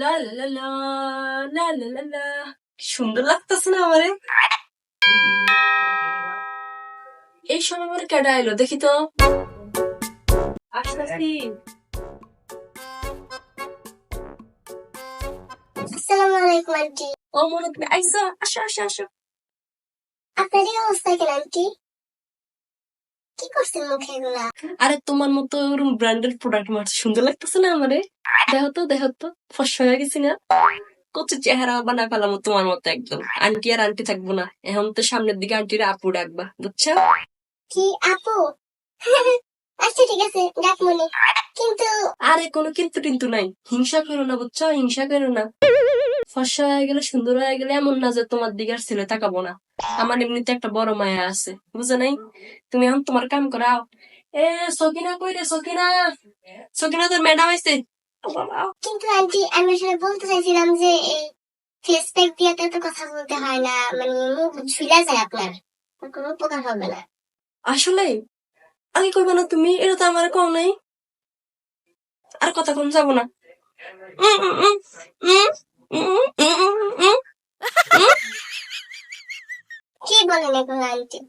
লা লা লা লা লা লা লা লা। কি সুন্দর লাগতেছে না আমারে? এই সময় আমার কেডা এলো দেখি তো। আসতেছি। আসসালামু আলাইকুম আন্টি। ও মনে তুমি আইসা, আসো আসো আসো। আপনার এই অবস্থা কেন আন্টি? কি করছেন মুখে এগুলা? আরে তোমার মতো ওরকম ব্র্যান্ডেড প্রোডাক্ট মারছে, সুন্দর লাগতেছে না আমারে? দেখো তো ফর্সা হয়ে গেছি না? কত চেহারা বানায় ফেলাম তোমার মতো একদম। আন্টি আর আন্টি থাকবো না, এখন তো সামনের দিকে আন্টির আপু ডাকবা, বুঝছো? কি আপু? আচ্ছা ঠিক আছে, ডাক মনে। কিন্তু আরে কোনো কিন্তু টিন্তু নাই, হিংসা করো না বুঝছো, হিংসা করো না। ফর্সা হয়ে গেলে সুন্দর হয়ে গেলে এমন না যে তোমার দিকে আর ছেলে তাকাবো না। আমার এমনিতে একটা বড় মায়া আছে, বুঝো নাই? তুমি এখন তোমার কাম করাও। এ সকিনা কই রে সকিনা? সকিনা তোর ম্যাডাম আইছে। কিন্তু আন্টি আমি আসলে বলতে চাইছিলাম যে এই ফেস প্যাক দিয়ে তো এত কথা বলতে হয় না, মানে মুখ ঝুলা যায় আপনার, কোনো উপকার হবে না। আসলে আগে করবে না তুমি, এটা তো আমার কম নাই। আর কথা কোন যাবো না। উম, উম, উম, উম, উম, উম, উম, উম, উম। কি বলেন এগুলো আন্টি?